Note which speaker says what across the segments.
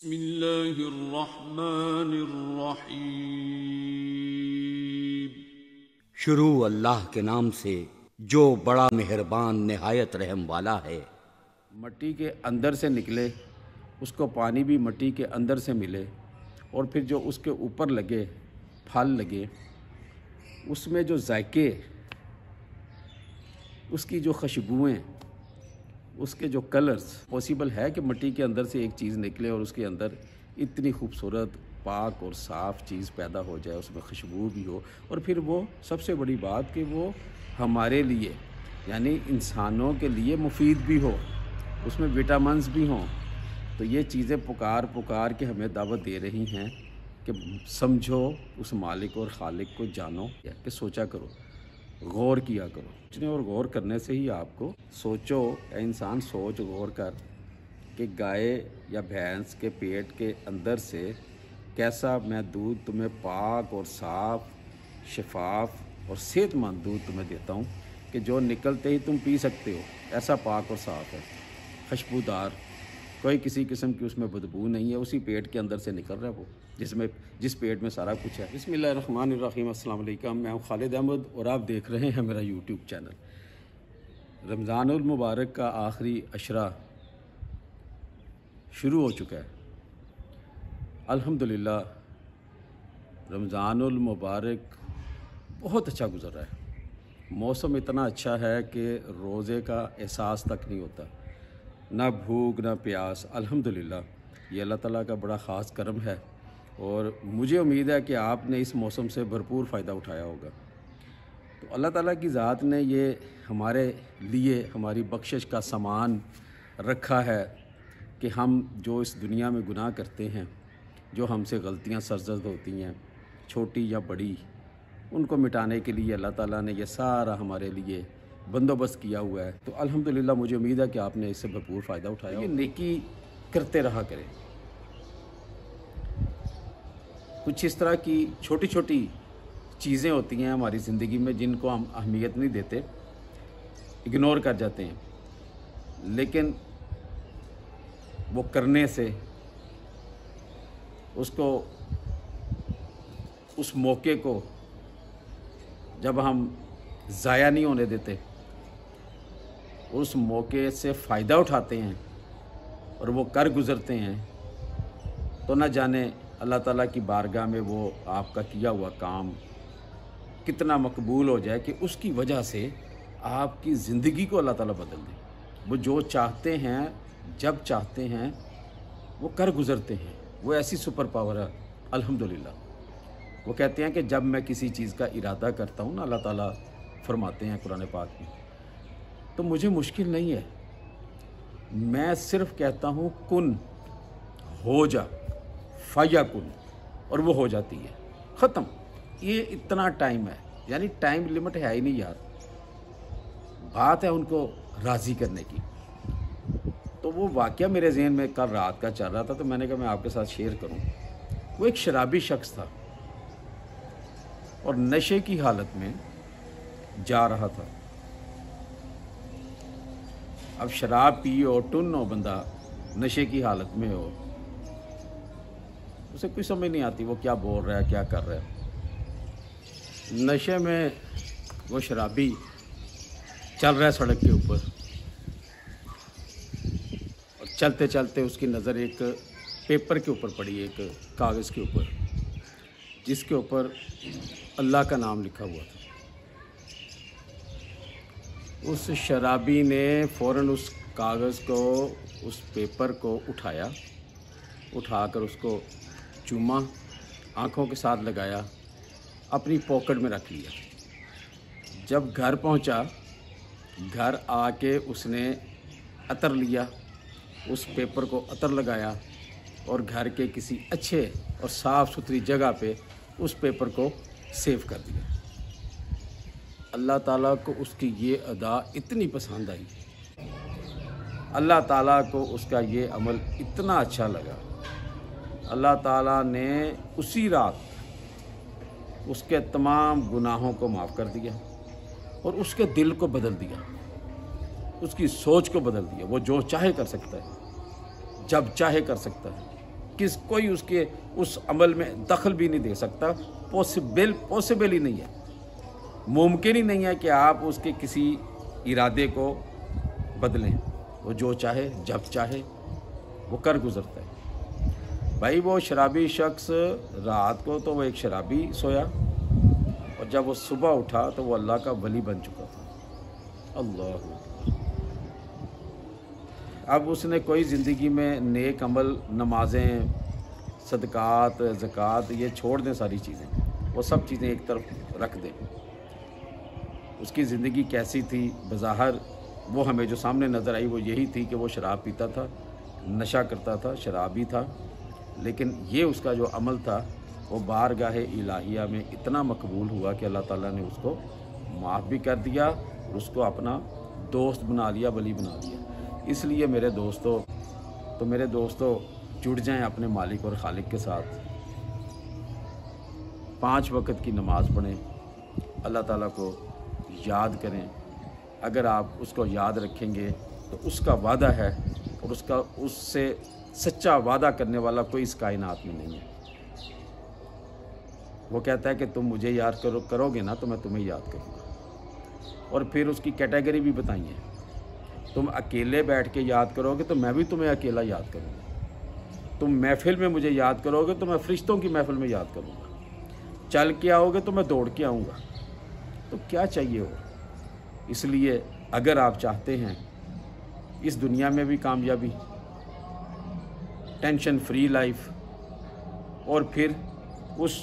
Speaker 1: بسم اللہ الرحمن الرحیم۔
Speaker 2: شروع اللہ کے نام سے جو بڑا مہربان نہایت رحم والا ہے۔
Speaker 3: مٹی کے اندر سے نکلے، اس کو پانی بھی مٹی کے اندر سے ملے، اور پھر جو اس کے اوپر لگے پھل لگے، اس میں جو ذائقے، اس کی جو خوشبوئیں، اس کے جو کلرز، پاسبل ہے کہ مٹی کے اندر سے ایک چیز نکلے اور اس کے اندر اتنی خوبصورت پاک اور صاف چیز پیدا ہو جائے، اس میں خوشبو بھی ہو، اور پھر وہ سب سے بڑی بات کہ وہ ہمارے لیے یعنی انسانوں کے لیے مفید بھی ہو، اس میں وٹامنز بھی ہوں۔ تو یہ چیزیں پکار کے ہمیں دعوت دے رہی ہیں کہ سمجھو اس مالک اور خالق کو، جانو کہ سوچا کرو، غور کیا کرو۔ اور غور کرنے سے ہی آپ کو سوچو، اے انسان سوچ غور کر کہ گائے یا بھینس کے پیٹ کے اندر سے کیسا میں دودھ تمہیں پاک اور صاف، شفاف اور صحت مند دودھ تمہیں دیتا ہوں کہ جو نکلتے ہی تم پی سکتے ہو، ایسا پاک اور صاف ہے، خوشبودار، کوئی کسی قسم کی اس میں بدبو نہیں ہے، اسی پیٹ کے اندر سے نکل رہا ہے وہ، جس پیٹ میں سارا کچھ ہے۔ بسم اللہ الرحمن الرحیم۔ السلام علیکم، میں ہوں خالد احمد اور آپ دیکھ رہے ہیں میرا یوٹیوب چینل۔ رمضان المبارک کا آخری عشرہ شروع ہو چکا ہے۔ الحمدللہ رمضان المبارک بہت اچھا گزر رہا ہے۔ موسم اتنا اچھا ہے کہ روزے کا احساس تک نہیں ہوتا، نہ بھوک نہ پیاس۔ الحمدللہ یہ اللہ تعالیٰ کا بڑا خاص کرم ہے، اور مجھے امید ہے کہ آپ نے اس موسم سے بھرپور فائدہ اٹھایا ہوگا۔ تو اللہ تعالیٰ کی ذات نے یہ ہمارے لیے ہماری بخشش کا سامان رکھا ہے کہ ہم جو اس دنیا میں گناہ کرتے ہیں، جو ہم سے غلطیاں سرزد ہوتی ہیں چھوٹی یا بڑی، ان کو مٹانے کے لیے اللہ تعالیٰ نے یہ سارا ہمارے لیے بندوبست کیا ہوا ہے۔ تو الحمدللہ مجھے امید ہے کہ آپ نے اس سے بھرپور فائدہ اٹھایا۔ یہ نیکی کرتے رہا کریں۔ کچھ اس طرح کی چھوٹی چھوٹی چیزیں ہوتی ہیں ہماری زندگی میں جن کو ہم اہمیت نہیں دیتے، اگنور کر جاتے ہیں، لیکن وہ کرنے سے اس موقع کو جب ہم ضائع نہیں ہونے دیتے، اس موقع سے فائدہ اٹھاتے ہیں اور وہ کر گزرتے ہیں، تو نہ جانے اللہ تعالیٰ کی بارگاہ میں وہ آپ کا کیا ہوا کام کتنا مقبول ہو جائے کہ اس کی وجہ سے آپ کی زندگی کو اللہ تعالیٰ بدل دے۔ وہ جو چاہتے ہیں جب چاہتے ہیں وہ کر گزرتے ہیں، وہ ایسی سپر پاور ہے الحمدللہ۔ وہ کہتے ہیں کہ جب میں کسی چیز کا ارادہ کرتا ہوں نا، اللہ تعالیٰ فرماتے ہیں قرآن پاک میں، تو مجھے مشکل نہیں ہے، میں صرف کہتا ہوں کن ہو جا، فیکن، اور وہ ہو جاتی ہے، ختم۔ یہ اتنا ٹائم ہے، یعنی ٹائم لمٹ ہے ہی نہیں یار، بات ہے ان کو راضی کرنے کی۔ تو وہ واقعہ میرے ذہن میں کل رات کا چل رہا تھا، تو میں نے کہا میں آپ کے ساتھ شیئر کروں۔ وہ ایک شرابی شخص تھا اور نشے کی حالت میں جا رہا تھا۔ اب شراب پی ہو، ٹن ہو، بندہ نشے کی حالت میں ہو، اسے کوئی سمجھ نہیں آتی وہ کیا بول رہا ہے، کیا کر رہا ہے۔ نشے میں وہ شرابی چل رہا ہے سڑک کے اوپر، اور چلتے چلتے اس کی نظر ایک پیپر کے اوپر پڑی، ایک کاغذ کے اوپر، جس کے اوپر اللہ کا نام لکھا ہوا تھا۔ اس شرابی نے فوراً اس کاغذ کو، اس پیپر کو اٹھا کر اس کو چوما، آنکھوں کے ساتھ لگایا، اپنی پاکٹ میں رکھ لیا۔ جب گھر پہنچا، گھر آ کے اس نے عطر لیا، اس پیپر کو عطر لگایا، اور گھر کے کسی اچھے اور صاف ستھری جگہ پہ اس پیپر کو سیو کر دیا۔ اللہ تعالیٰ کو اس کی یہ ادا اتنی پسند آئی، اللہ تعالیٰ کو اس کا یہ عمل اتنا اچھا لگا، اللہ تعالیٰ نے اسی رات اس کے تمام گناہوں کو معاف کر دیا، اور اس کے دل کو بدل دیا، اس کی سوچ کو بدل دیا۔ وہ جو چاہے کر سکتا ہے، جب چاہے کر سکتا ہے، کوئی اس کے اس عمل میں دخل بھی نہیں دے سکتا. پاسبل ہی نہیں ہے، ممکن ہی نہیں ہے کہ آپ اس کے کسی ارادے کو بدلیں. وہ جو چاہے جب چاہے وہ کر گزرتا ہے. بھائی وہ شرابی شخص رات کو تو وہ ایک شرابی سویا، اور جب وہ صبح اٹھا تو وہ اللہ کا ولی بن چکا تھا. اللہ. اب اس نے کوئی زندگی میں نیک عمل، نمازیں، صدقات، زکوٰۃ، یہ چھوڑ دیں ساری چیزیں، وہ سب چیزیں ایک طرف رکھ دیں. اس کی زندگی کیسی تھی؟ بظاہر وہ ہمیں جو سامنے نظر آئی وہ یہی تھی کہ وہ شراب پیتا تھا، نشہ کرتا تھا، شرابی تھا. لیکن یہ اس کا جو عمل تھا وہ بارگاہ الہیہ میں اتنا مقبول ہوا کہ اللہ تعالیٰ نے اس کو معاف بھی کر دیا اور اس کو اپنا دوست بنا لیا، ولی بنا دیا. اس لیے میرے دوستو جڑ جائیں اپنے مالک اور خالق کے ساتھ. 5 وقت کی نماز پڑھیں، اللہ تعالیٰ کو یاد کریں. اگر آپ اس کو یاد رکھیں گے تو اس کا وعدہ ہے، اور اس سے سچا وعدہ کرنے والا کوئی اس کائنات میں نہیں ہے. وہ کہتا ہے کہ تم مجھے یاد کرو گے نا تو میں تمہیں یاد کروں گا. اور پھر اس کی کیٹیگری بھی بتائی ہے. تم اکیلے بیٹھ کے یاد کرو گے تو میں بھی تمہیں اکیلا یاد کروں گا. تم محفل میں مجھے یاد کرو گے تو میں فرشتوں کی محفل میں یاد کروں گا. چل کے آؤ گے تو میں دوڑ کے آؤں گا. تو کیا چاہیے ہو؟ اس لیے اگر آپ چاہتے ہیں اس دنیا میں بھی کامیابی، ٹینشن فری لائف، اور پھر اس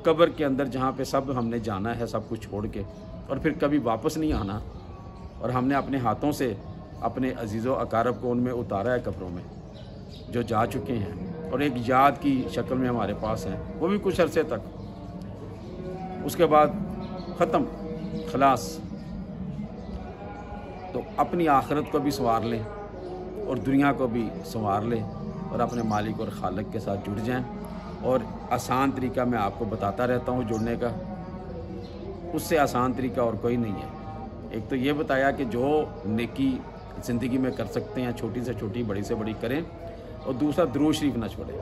Speaker 3: قبر کے اندر جہاں پہ سب ہم نے جانا ہے سب کچھ چھوڑ کے، اور پھر کبھی واپس نہیں آنا، اور ہم نے اپنے ہاتھوں سے اپنے عزیز و اقارب کو ان میں اتارا ہے قبروں میں جو جا چکے ہیں، اور ایک یاد کی شکل میں ہمارے پاس ہیں، وہ بھی کچھ عرصے تک. اس کے بعد ختم، خلاص. تو اپنی آخرت کو بھی سنوار لیں اور دنیا کو بھی سنوار لیں، اور اپنے مالک اور خالق کے ساتھ جڑ جائیں. اور آسان طریقہ میں آپ کو بتاتا رہتا ہوں جڑنے کا، اس سے آسان طریقہ اور کوئی نہیں ہے. ایک تو یہ بتایا کہ جو نیکی زندگی میں کر سکتے ہیں، چھوٹی سے چھوٹی، بڑی سے بڑی کریں. اور دوسرا درود شریف نہ چھوڑیں.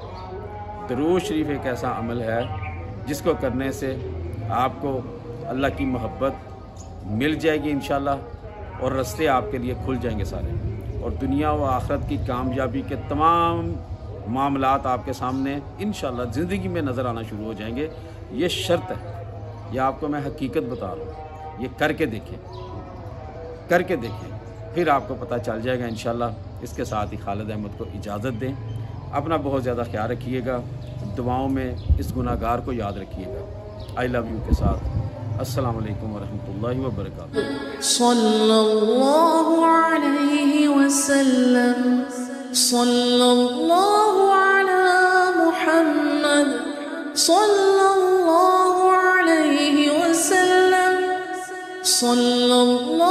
Speaker 3: درود شریف ایک ایسا عمل ہے جس کو کرنے سے آپ کو اللہ کی محبت مل جائے گی انشاءاللہ، اور راستے آپ کے لیے کھل جائیں گے سارے، اور دنیا و آخرت کی کامیابی کے تمام معاملات آپ کے سامنے انشاءاللہ زندگی میں نظر آنا شروع ہو جائیں گے. یہ شرط ہے، یہ آپ کو میں حقیقت بتا رہا ہوں. یہ کر کے دیکھیں، پھر آپ کو پتہ چل جائے گا انشاءاللہ. اس کے ساتھ ہی خالد احمد کو اجازت دیں. اپنا بہت زیادہ خیال رکھیے گا، دعاؤں میں اس گناہ گار کو یاد رکھیے گا. آئی لو یو کے ساتھ. السلام علیکم ورحمۃ اللہ وبرکاتہ.
Speaker 4: صلی اللہ علیہ وسلم، صلی اللہ علی محمد، صلی اللہ علیہ وسلم، صلی اللہ